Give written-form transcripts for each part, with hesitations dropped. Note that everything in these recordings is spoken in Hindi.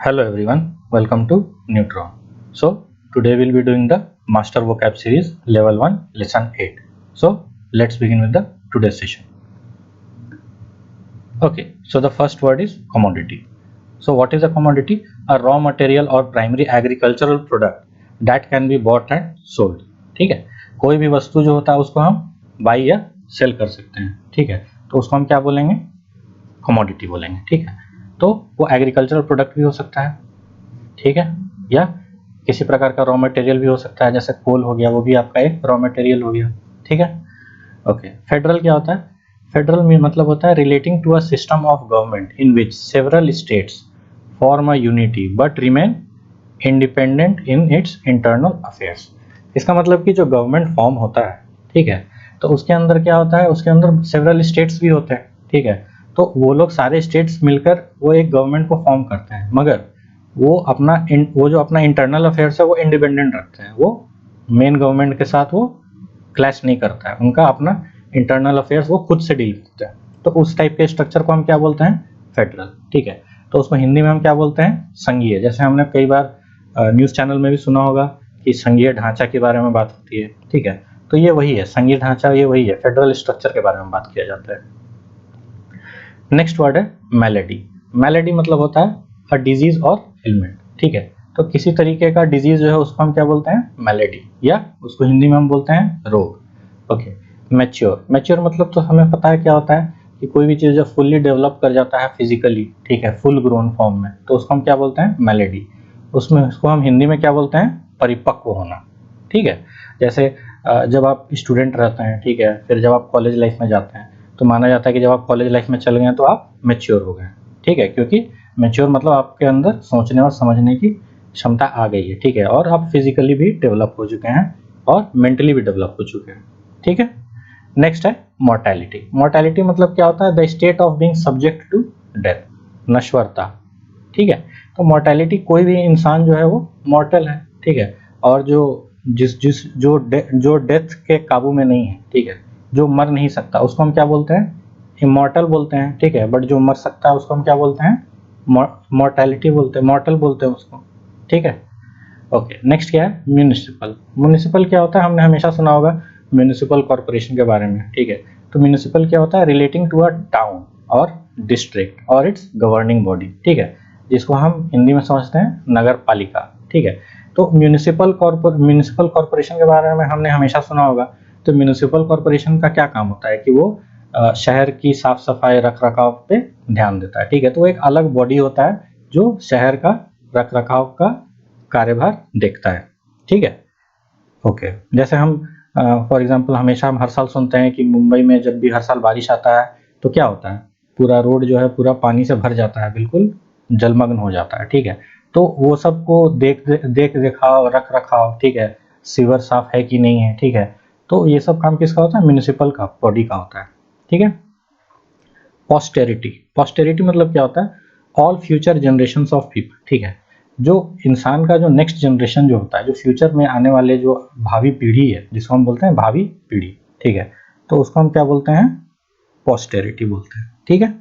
Hello everyone, welcome to Neutron. So today we'll be doing the Master Vocab series level 1 lesson 8. So let's begin with the today's session. Okay, so the first word is commodity. So what is a commodity? A raw material or primary agricultural product that can be bought and sold. ठीक है, कोई भी वस्तु जो होता है उसको हम बाई या सेल कर सकते हैं. ठीक है, तो उसको हम क्या बोलेंगे? कमोडिटी बोलेंगे. ठीक है, तो वो एग्रीकल्चरल प्रोडक्ट भी हो सकता है. ठीक है, या किसी प्रकार का रॉ मटेरियल भी हो सकता है, जैसे कोल हो गया, वो भी आपका एक रॉ मटेरियल हो गया. ठीक है. ओके, फेडरल क्या होता है? फेडरल में मतलब होता है relating to a system of government in which several states form a unity but remain independent in its internal affairs. इसका मतलब कि जो गवर्नमेंट फॉर्म होता है, ठीक है, तो उसके अंदर क्या होता है? उसके अंदर सेवरल स्टेट्स भी होते हैं. ठीक है, तो वो लोग सारे स्टेट्स मिलकर वो एक गवर्नमेंट को फॉर्म करते हैं, मगर वो जो अपना इंटरनल अफेयर्स है वो इंडिपेंडेंट रखते हैं. वो मेन गवर्नमेंट के साथ वो क्लैश नहीं करता है, उनका अपना इंटरनल अफेयर्स वो खुद से डील करते हैं. तो उस टाइप के स्ट्रक्चर को हम क्या बोलते हैं? फेडरल. ठीक है, तो उसको हिंदी में हम क्या बोलते हैं? संघीय. जैसे हमने कई बार न्यूज़ चैनल में भी सुना होगा कि संघीय ढांचा के बारे में बात होती है. ठीक है, तो ये वही है, संघीय ढांचा ये वही है, फेडरल स्ट्रक्चर के बारे में बात किया जाता है. नेक्स्ट वर्ड है मैलेडी. मैलेडी मतलब होता है अ डिजीज और एलिमेंट. ठीक है, तो किसी तरीके का डिजीज जो है उसको हम क्या बोलते हैं? मैलेडी, या उसको हिंदी में हम बोलते हैं रोग. ओके. मैच्योर. मैच्योर मतलब तो हमें पता है क्या होता है कि कोई भी चीज़ जब फुल्ली डेवलप कर जाता है फिजिकली, ठीक है, फुल ग्रोन फॉर्म में, तो उसको हम क्या बोलते हैं? मैलेडी. उसमें उसको हम हिंदी में क्या बोलते हैं? परिपक्व होना. ठीक है, जैसे जब आप स्टूडेंट रहते हैं, ठीक है, फिर जब आप कॉलेज लाइफ में जाते हैं तो माना जाता है कि जब आप कॉलेज लाइफ में चल गए तो आप मैच्योर हो गए. ठीक है, क्योंकि मैच्योर मतलब आपके अंदर सोचने और समझने की क्षमता आ गई है. ठीक है, और आप फिजिकली भी डेवलप हो चुके हैं और मेंटली भी डेवलप हो चुके हैं. ठीक है. नेक्स्ट है मॉर्टैलिटी. मॉर्टैलिटी मतलब क्या होता है? The state of being subject to death, नश्वरता. ठीक है, तो मॉर्टैलिटी कोई भी इंसान जो है वो मॉर्टल है. ठीक है, और जो डेथ के काबू में नहीं है, ठीक है, जो मर नहीं सकता, उसको हम क्या बोलते हैं? इमॉर्टल बोलते हैं. ठीक है, बट जो मर सकता है उसको हम क्या बोलते हैं? मॉर्टैलिटी बोलते हैं, मॉर्टल बोलते हैं उसको. ठीक है. ओके. नेक्स्ट क्या है? म्यूनिसिपल. म्यूनिसिपल क्या होता है? हमने हमेशा सुना होगा म्यूनिसिपल कॉर्पोरेशन के बारे में. ठीक है, तो म्यूनिसिपल क्या होता है? रिलेटिंग टू अ टाउन और डिस्ट्रिक्ट और इट्स गवर्निंग बॉडी. ठीक है, जिसको हम हिंदी में समझते हैं नगर पालिका. ठीक है, तो म्यूनिसिपल कॉर्पोरेशन के बारे में हमने हमेशा सुना होगा. तो म्यूनिसिपल कॉर्पोरेशन का क्या काम होता है कि वो शहर की साफ सफाई रख रखाव पे ध्यान देता है. ठीक है, तो एक अलग बॉडी होता है जो शहर का रख रखाव का कार्यभार देखता है. ठीक है. ओके. जैसे हम फॉर एग्जांपल हमेशा हम हर साल सुनते हैं कि मुंबई में जब भी हर साल बारिश आता है तो क्या होता है? पूरा रोड जो है पूरा पानी से भर जाता है, बिल्कुल जलमग्न हो जाता है. ठीक है, तो वो सबको देख देखाव, रख रखाव, ठीक है, सीवर साफ है कि नहीं है, ठीक है, तो ये सब काम किसका होता है? म्यूनिसिपल का बॉडी का होता है. ठीक है. पॉस्टेरिटी. पॉस्टेरिटी मतलब क्या होता है? All future generations of people. ठीक है, जो इंसान का जो नेक्स्ट जनरेशन जो होता है, जो फ्यूचर में आने वाले जो भावी पीढ़ी है, जिसको हम बोलते हैं भावी पीढ़ी. ठीक है, तो उसको हम क्या बोलते हैं? पॉस्टेरिटी बोलते हैं. ठीक है.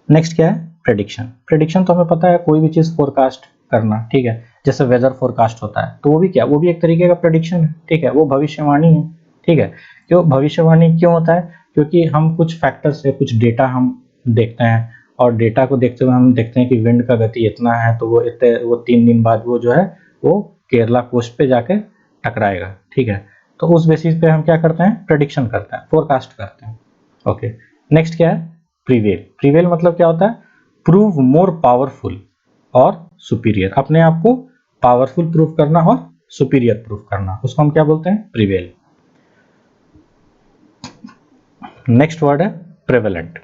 नेक्स्ट क्या है? प्रेडिक्शन. प्रेडिक्शन तो हमें पता है, कोई भी चीज फोरकास्ट करना. ठीक है, जैसे वेदर फोरकास्ट होता है, तो वो भी क्या? वो भी एक तरीके का प्रेडिक्शन है. ठीक है, वो भविष्यवाणी है. ठीक है, क्यों भविष्यवाणी क्यों होता है? क्योंकि हम कुछ फैक्टर से कुछ डेटा हम देखते हैं, और डेटा को देखते हुए हम देखते हैं कि विंड का गति इतना है, तो वो 3 दिन बाद वो जो है वो केरला कोस्ट पे जाके टकराएगा. ठीक है, तो उस बेसिस पे हम क्या करते हैं? प्रेडिक्शन करते हैं, फोरकास्ट करते हैं. ओके. नेक्स्ट क्या है? प्रीवेल. प्रीवेल मतलब क्या होता है? प्रूव मोर पावरफुल और सुपीरियर. अपने आप को पावरफुल प्रूव करना और सुपीरियर प्रूव करना, उसको हम क्या बोलते हैं? प्रीवेल. नेक्स्ट वर्ड है प्रेवेलेंट.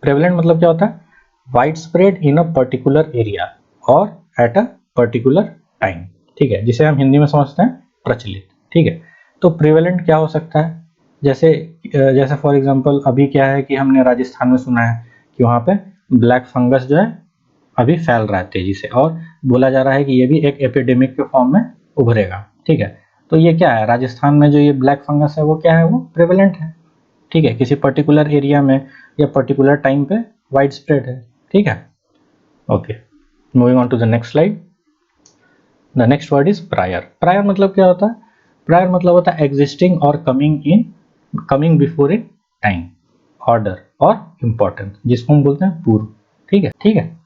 प्रेवेलेंट मतलब क्या होता है? Wide spread in a particular area और एट अ पर्टिकुलर टाइम. ठीक है, जिसे हम हिंदी में समझते हैं प्रचलित. ठीक है, तो प्रेवेलेंट क्या हो सकता है? जैसे फॉर एग्जांपल अभी क्या है कि हमने राजस्थान में सुना है कि वहाँ पे ब्लैक फंगस जो है अभी फैल रहा है तेजी से, और बोला जा रहा है कि ये भी एक एपिडेमिक के फॉर्म में उभरेगा. ठीक है, तो ये क्या है? राजस्थान में जो ये ब्लैक फंगस है वो क्या है? वो प्रेवेलेंट है. ठीक है, किसी पर्टिकुलर एरिया में या पर्टिकुलर टाइम पे वाइड स्प्रेड है. ठीक है. Okay. Moving on to the next slide. The next word is prior. Prior मतलब क्या होता है? प्रायर मतलब होता है एग्जिस्टिंग और coming before in time, order और इम्पोर्टेंस, जिसको हम बोलते हैं पूर्व। ठीक है, ठीक है,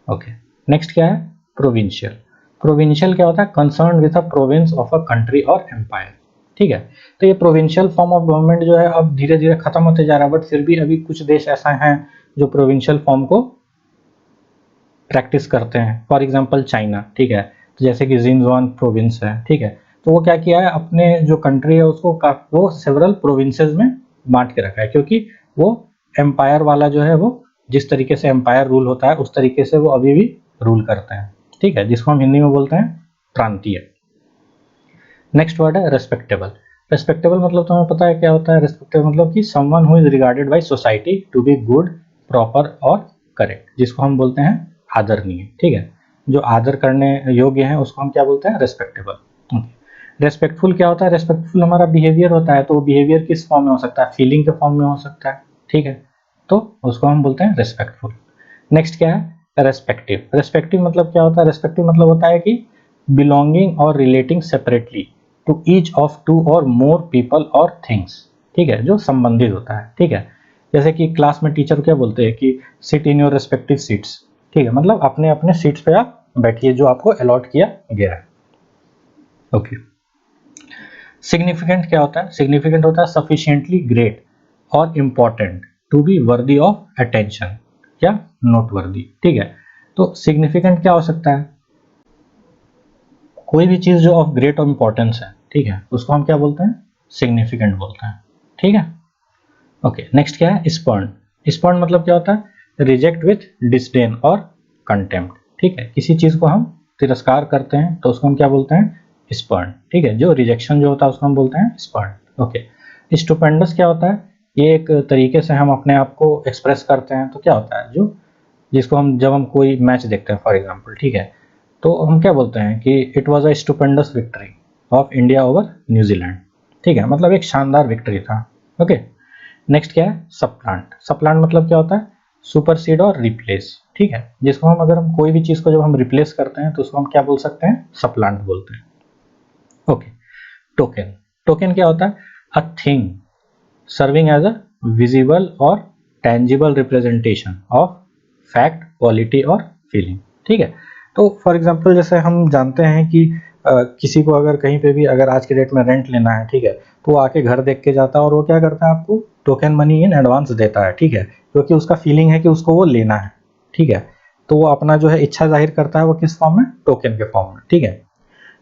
ओके। नेक्स्ट क्या है? प्रोविंशियल। प्रोविंशियल क्या होता है? Concern with a province of a country और एम्पायर। ठीक है, तो ये प्रोविंशियल फॉर्म ऑफ गवर्नमेंट जो है अब धीरे धीरे खत्म होते जा रहा है, बट फिर भी अभी कुछ देश ऐसा हैं जो प्रोविंशियल फॉर्म को प्रैक्टिस करते हैं। फॉर एग्जांपल चाइना, ठीक है, तो जैसे कि जिनजुआन प्रोविंस है, ठीक है, तो वो क्या किया है, अपने जो कंट्री है उसको वो सेवरल प्रोविंसेस में बांट के रखा है, क्योंकि वो एम्पायर वाला जो है, वो जिस तरीके से एम्पायर रूल होता है उस तरीके से वो अभी भी रूल करते हैं। ठीक है, जिसको हम हिंदी में बोलते हैं प्रांतीय। नेक्स्ट वर्ड है रेस्पेक्टेबल। रेस्पेक्टेबल मतलब तुम्हें पता है क्या होता है? रेस्पेक्टेबल मतलब कि someone who is regarded by society to be good, proper और करेक्ट, जिसको हम बोलते हैं आदरणीय। ठीक है, जो आदर करने योग्य है उसको हम क्या बोलते हैं? रेस्पेक्टेबल। रेस्पेक्टफुल क्या होता है? रेस्पेक्टफुल हमारा बिहेवियर होता है, तो बिहेवियर किस फॉर्म में हो सकता है? फीलिंग के फॉर्म में हो सकता है। ठीक है, तो उसको हम बोलते हैं रेस्पेक्टफुल। नेक्स्ट क्या है? रेस्पेक्टिव। रेस्पेक्टिव मतलब क्या होता है? रेस्पेक्टिव मतलब होता है कि बिलोंगिंग और relating separately to each of two or more people और थिंग्स। ठीक है, जो संबंधित होता है। ठीक है, जैसे कि क्लास में टीचर क्या बोलते हैं कि sit in your respective seats. ठीक है, मतलब अपने अपने सीट्स पे आप बैठिए जो आपको अलॉट किया गया है। ओके। सिग्निफिकेंट क्या होता है? सिग्निफिकेंट होता है सफिशिएंटली ग्रेट और important to be worthy of attention या नोट वर्दी। ठीक है, तो सिग्निफिकेंट क्या हो सकता है? कोई भी चीज जो ऑफ ग्रेट और इंपॉर्टेंस है, ठीक है, उसको हम क्या बोलते हैं? सिग्निफिकेंट बोलते हैं। ठीक है, ओके। नेक्स्ट क्या है? स्पर्न। स्पर्न मतलब क्या होता है? रिजेक्ट विथ डिस्डेन और कंटेम्प्ट। ठीक है, किसी चीज को हम तिरस्कार करते हैं तो उसको हम क्या बोलते हैं? स्पर्न। ठीक है, जो रिजेक्शन जो होता है उसको हम बोलते हैं स्पर्न। ओके। स्टुपेंडस क्या होता है? ये एक तरीके से हम अपने आप को एक्सप्रेस करते हैं, तो क्या होता है, जो जिसको हम जब हम कोई मैच देखते हैं फॉर एग्जांपल, ठीक है, तो हम क्या बोलते हैं कि it was a stupendous victory of India over New Zealand. ठीक है, मतलब एक शानदार विक्ट्री था। ओके। नेक्स्ट क्या है? सप्लांट। सप्लांट मतलब क्या होता है? सुपरसीड और रिप्लेस। ठीक है, जिसको हम अगर हम कोई भी चीज को जब हम रिप्लेस करते हैं तो उसको हम क्या बोल सकते हैं? सप्लांट बोलते हैं। ओके। टोकन। टोकन क्या होता है? A thing serving as a visible और tangible representation of fact, quality और फीलिंग। ठीक है, तो फॉर एग्जांपल जैसे हम जानते हैं कि किसी को अगर कहीं पे भी अगर आज के डेट में रेंट लेना है, ठीक है, तो वो आके घर देख के जाता है और वो क्या करता है? आपको टोकन मनी इन एडवांस देता है। ठीक है, क्योंकि उसका फीलिंग है कि उसको वो लेना है। ठीक है, तो वो अपना जो है इच्छा जाहिर करता है, वो किस फॉर्म में? टोकन के फॉर्म में। ठीक है,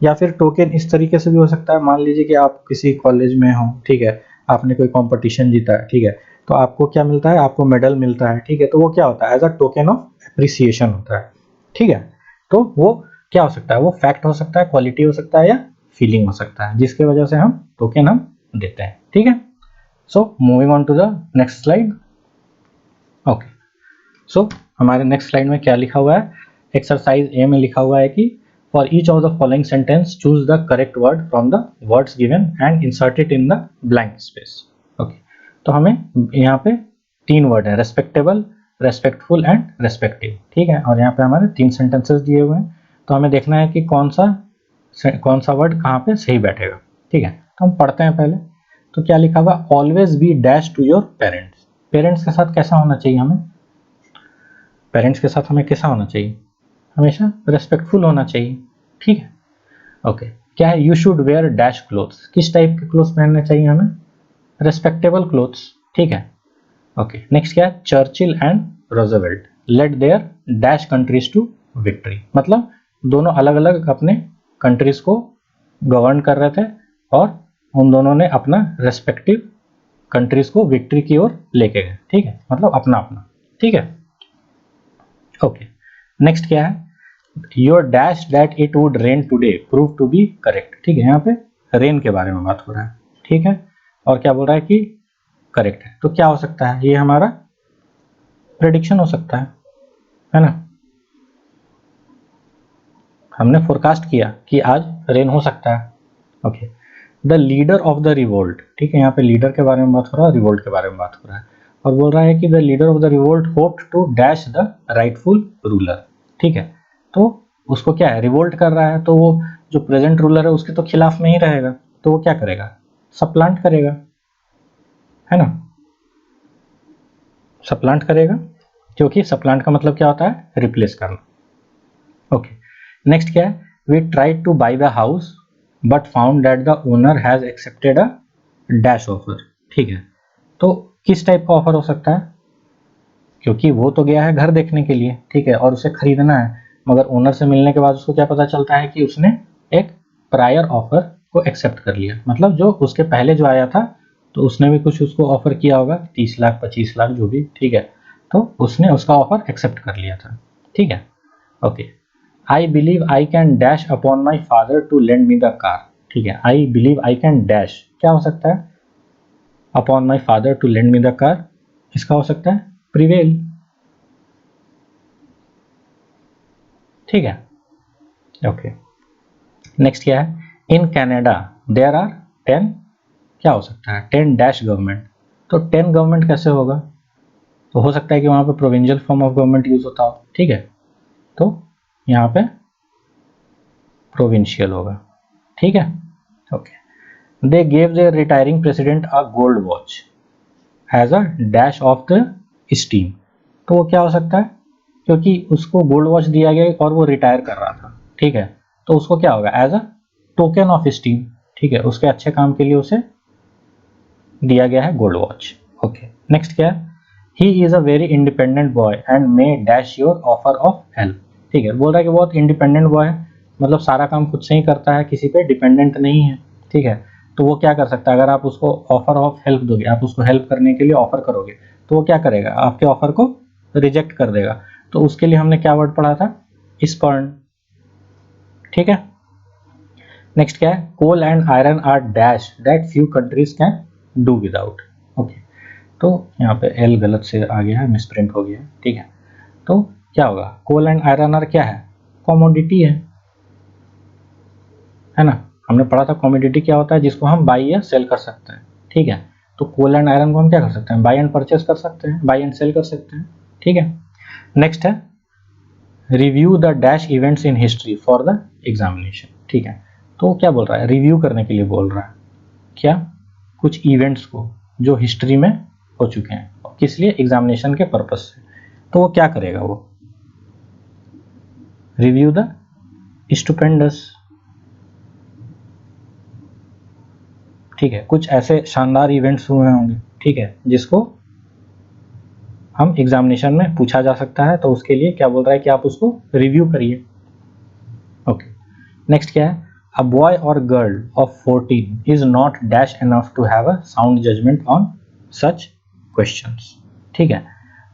या फिर टोकन इस तरीके से भी हो सकता है, मान लीजिए कि आप किसी कॉलेज में हो, ठीक है, आपने कोई कंपटीशन जीता है, ठीक है, तो आपको क्या मिलता है? आपको मेडल मिलता है। ठीक है, तो वो क्या होता है? As a token of appreciation होता है। ठीक है, तो वो क्या हो सकता है? वो फैक्ट हो सकता है, क्वालिटी हो सकता है, या फीलिंग हो सकता है, जिसके वजह से हम टोकन हम देते हैं। ठीक है, so moving on to the next slide. Okay, so हमारे नेक्स्ट स्लाइड में क्या लिखा हुआ है? एक्सरसाइज ए में लिखा हुआ है कि for each of the following sentence choose the correct word from the words given and insert it in the blank space. Okay, तो हमें यहाँ पे 3 वर्ड है, रेस्पेक्टेबल, रेस्पेक्टफुल एंड रेस्पेक्टिव। ठीक है, और यहाँ पे हमारे 3 सेंटेंसेस दिए हुए हैं, तो हमें देखना है कि कौन सा वर्ड कहाँ पे सही बैठेगा। ठीक है, तो हम पढ़ते हैं पहले। तो क्या लिखा हुआ? Always be dash to your parents. Parents के साथ कैसा होना चाहिए हमें? पेरेंट्स के साथ हमें कैसा होना चाहिए? हमेशा रेस्पेक्टफुल होना चाहिए। ठीक है, ओके। क्या है? You should wear dash clothes. किस टाइप के क्लोथ्स पहनने चाहिए हमें? Respectable clothes. ठीक है, ओके। नेक्स्ट क्या है? Churchill and Roosevelt led their dash countries to victory. मतलब दोनों अलग अलग अपने कंट्रीज को गवर्न कर रहे थे और उन दोनों ने अपना रेस्पेक्टिव कंट्रीज को विक्ट्री की ओर लेके गए। ठीक है, मतलब अपना अपना। ठीक है, ओके। नेक्स्ट क्या है? Your dash that it would rain today prove to be correct. ठीक है, यहाँ पे रेन के बारे में बात हो रहा है। ठीक है, और क्या बोल रहा है कि करेक्ट है, तो क्या हो सकता है? ये हमारा प्रेडिक्शन हो सकता है ना? हमने फोरकास्ट किया कि आज रेन हो सकता है। Okay. The leader of the revolt. ठीक है, यहाँ पे लीडर के बारे में बात हो रहा है, रिवोल्ट के बारे में बात हो रहा है, और बोल रहा है कि the leader of the revolt hoped to dash the rightful ruler. ठीक है, तो उसको क्या है, रिवोल्ट कर रहा है, तो वो जो प्रेजेंट रूलर है उसके तो खिलाफ में ही रहेगा, तो वो क्या करेगा, सप्लांट करेगा, है ना, सप्लांट करेगा, क्योंकि सप्लांट का मतलब क्या होता है, रिप्लेस करना। ओके, नेक्स्ट क्या है, we tried to buy the house but found that the owner has accepted a dash offer. ठीक है, तो किस टाइप का ऑफर हो सकता है, क्योंकि वो तो गया है घर देखने के लिए, ठीक है, और उसे खरीदना है, मगर ओनर से मिलने के बाद उसको क्या पता चलता है कि उसने एक प्रायर ऑफर को एक्सेप्ट कर लिया, मतलब जो उसके पहले जो आया था तो उसने भी कुछ उसको ऑफर किया होगा, 30 लाख 25 लाख जो भी, ठीक है, तो उसने उसका ऑफर एक्सेप्ट कर लिया था। ठीक है, okay, I believe I can dash upon my father to lend me the car. ठीक है, I believe I can dash क्या हो सकता है, upon my father to lend me the car, इसका हो सकता है प्रिवेल। ठीक है, ओके, नेक्स्ट क्या है, इन कैनेडा देयर आर 10, क्या हो सकता है 10 डैश गवर्नमेंट, तो 10 गवर्नमेंट कैसे होगा, तो हो सकता है कि वहां पे provincial form of government use होता हो। ठीक है, तो यहाँ पे प्रोविंशियल होगा। ठीक है, okay, they gave there retiring president a gold watch has a dash of the steam, तो वो क्या हो सकता है, क्योंकि उसको गोल्ड वॉच दिया गया और वो रिटायर कर रहा था। ठीक है, तो उसको क्या होगा, as a token of steam. ठीक है, उसके अच्छे काम के लिए उसे दिया गया है गोल्ड वॉच। ओके, नेक्स्ट क्या है, he is a very independent boy and may dash your offer of help. ठीक है, बोल रहा है कि बहुत इंडिपेंडेंट बॉय है, मतलब सारा काम खुद से ही करता है, किसी पे डिपेंडेंट नहीं है। ठीक है, तो वो क्या कर सकता है, अगर आप उसको ऑफर ऑफ हेल्प दोगे, आप उसको हेल्प करने के लिए ऑफर करोगे, तो वो क्या करेगा, आपके ऑफर को रिजेक्ट कर देगा, तो उसके लिए हमने क्या वर्ड पढ़ा था, स्पर्न। ठीक है, नेक्स्ट क्या है, coal and iron are dash that few countries can do without. Okay, तो यहाँ पे एल गलत से आ गया है, मिसप्रिंट हो गया है। ठीक है, तो क्या होगा, कोल एंड आयरन आर क्या है, कमोडिटी है ना, हमने पढ़ा था कमोडिटी क्या होता है, जिसको हम बाई या सेल कर सकते हैं। ठीक है, तो कोल एंड आयरन को हम क्या कर सकते हैं, बाई एंड परचेस कर सकते हैं, बाई एंड सेल कर सकते हैं। ठीक है, नेक्स्ट है, review the dash events in history for the examination. ठीक है, तो क्या बोल रहा है, रिव्यू करने के लिए बोल रहा है, क्या, कुछ इवेंट्स को जो हिस्ट्री में हो चुके हैं, किस लिए, एग्जामिनेशन के पर्पस से, तो वो क्या करेगा, वो रिव्यू द स्टुपेंडस। ठीक है, कुछ ऐसे शानदार इवेंट्स हुए होंगे, ठीक है, जिसको हम एग्जामिनेशन में पूछा जा सकता है, तो उसके लिए क्या बोल रहा है कि आप उसको रिव्यू करिए। ओके, नेक्स्ट क्या है, a boy or girl of 14 is not dash enough to have a sound judgment on such questions। ठीक है,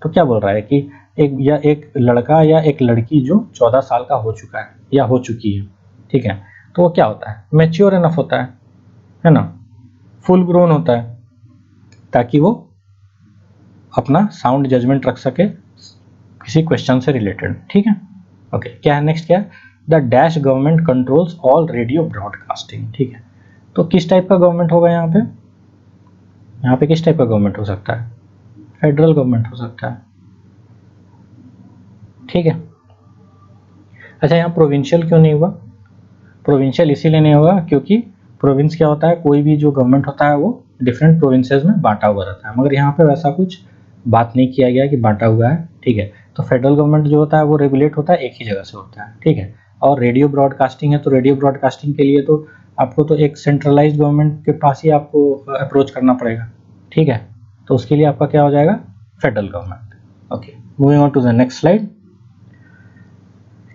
तो क्या बोल रहा है कि एक लड़का या एक लड़की जो 14 साल का हो चुका है या हो चुकी है, ठीक है, तो वो क्या होता है, मैच्योर इनफ होता है ना, फुल ग्रोन होता है, ताकि वो अपना साउंड जजमेंट रख सके किसी क्वेश्चन से रिलेटेड। ठीक है, ओके, क्या है नेक्स्ट, क्या है, the dash government controls all radio broadcasting. ठीक है, तो किस टाइप का गवर्नमेंट होगा यहाँ पे, यहाँ पे किस टाइप का गवर्नमेंट हो सकता है, फेडरल गवर्नमेंट हो सकता है। ठीक है, अच्छा, यहाँ प्रोविंशियल क्यों नहीं हुआ, प्रोविंशियल इसीलिए नहीं होगा क्योंकि प्रोविंस क्या होता है, कोई भी जो गवर्नमेंट होता है वो डिफरेंट प्रोविंसेस में बांटा हुआ रहता है, मगर यहाँ पे वैसा कुछ बात नहीं किया गया कि बांटा हुआ है। ठीक है, तो फेडरल गवर्नमेंट जो होता है वो रेगुलेट होता है एक ही जगह से होता है। ठीक है, और रेडियो ब्रॉडकास्टिंग है, तो रेडियो ब्रॉडकास्टिंग के लिए तो आपको तो एक सेंट्रलाइज गवर्नमेंट के पास ही आपको अप्रोच करना पड़ेगा। ठीक है, तो उसके लिए आपका क्या हो जाएगा, federal government. Okay, moving on to the next slide,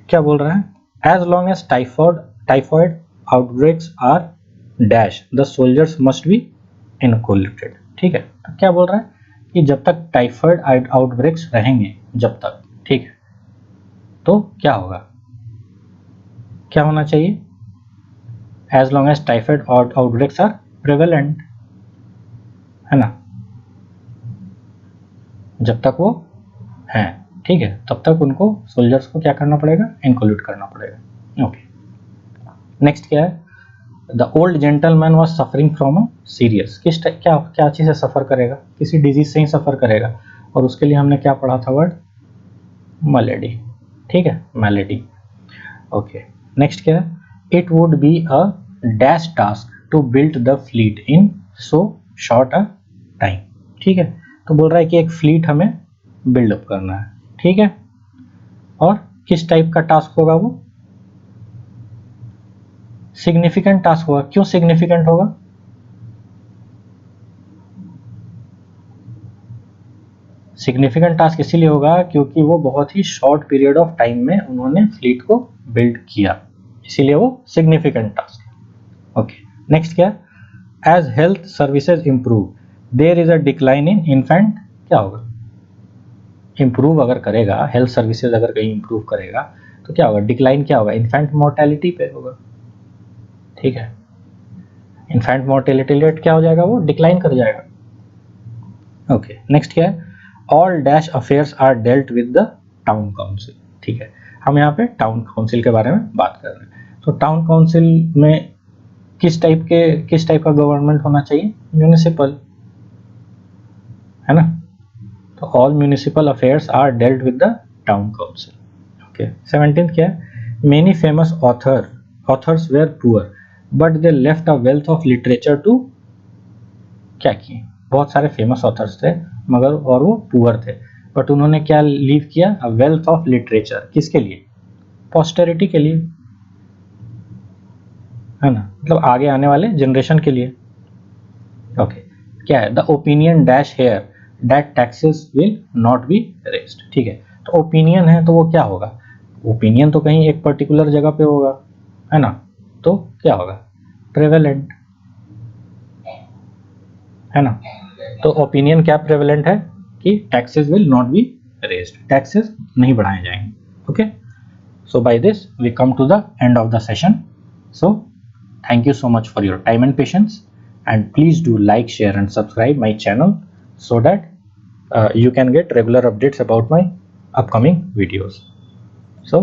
क्या बोल रहा है, as long as typhoid outbreaks are dash the soldiers must be inoculated. ठीक है, तो क्या बोल रहा है कि जब तक टाइफॉइड आउटब्रेक्स रहेंगे, जब तक, ठीक है, तो क्या होगा, क्या होना चाहिए, as long as typhoid outbreaks are prevalent, है ना, जब तक वो हैं, ठीक है, तब तक उनको सोल्जर्स को क्या करना पड़ेगा, इनक्लूड करना पड़ेगा। ओके, नेक्स्ट क्या है, the old gentleman was suffering from a serious, क्या चीज़ से सफ़र करेगा, किसी डिजीज से ही सफ़र करेगा, और उसके लिए हमने क्या पढ़ा था वर्ड, मैलेडी। ठीक है, मैलेडी, ओके, नेक्स्ट क्या है, it would be a dash task to build the fleet in so short a time. ठीक है, तो बोल रहा है कि एक फ्लीट हमें बिल्डअप करना है। ठीक है, और किस टाइप का टास्क होगा वो, सिग्निफिकेंट टास्क होगा। क्यों सिग्निफिकेंट होगा, सिग्निफिकेंट टास्क इसीलिए होगा क्योंकि वो बहुत ही शॉर्ट पीरियड ऑफ टाइम में उन्होंने फ्लीट को बिल्ड किया, इसीलिए वो सिग्निफिकेंट टास्क। ओके, नेक्स्ट क्या, as health services improve there is a decline in infant, क्या होगा, इंप्रूव अगर करेगा, हेल्थ सर्विसेज अगर कहीं इंप्रूव करेगा तो क्या होगा, डिक्लाइन क्या होगा, इन्फेंट मोर्टेलिटी पे होगा। ठीक है, इन्फेंट मोर्टेलिटी रेट क्या हो जाएगा, वो डिक्लाइन कर जाएगा। ओके, नेक्स्ट क्या है, all dash affairs are dealt with the town council. ठीक है, हम यहाँ पे टाउन काउंसिल के बारे में बात कर रहे हैं। तो टाउन काउंसिल में किस टाइप का गवर्नमेंट होना चाहिए, म्यूनिसिपल, है ना। तो all municipal affairs are dealt with the town council. Okay, 17th क्या है, many famous authors were poor but they left a wealth of literature to, क्या किए, बहुत सारे फेमस ऑथर्स थे मगर और वो पुअर थे, बट उन्होंने क्या लीव किया, अ वेल्थ ऑफ लिटरेचर, किसके लिए, पोस्टेरिटी के लिए, है ना, मतलब आगे आने वाले जनरेशन के लिए। ओके, क्या है, the opinion dash here that taxes will not be raised. ठीक है, तो ओपिनियन है तो वो क्या होगा, ओपिनियन तो कहीं एक पर्टिकुलर जगह पे होगा, है ना, तो क्या होगा, प्रेवेलेंट, है ना। तो ओपिनियन क्या प्रेवेलेंट है कि taxes will not be raised, taxes नहीं बढ़ाए जाएंगे। Okay, so by this we come to the end of the session. So thank you so much for your time and patience, and please do like, share and subscribe my channel so that you can get regular updates about my upcoming videos. So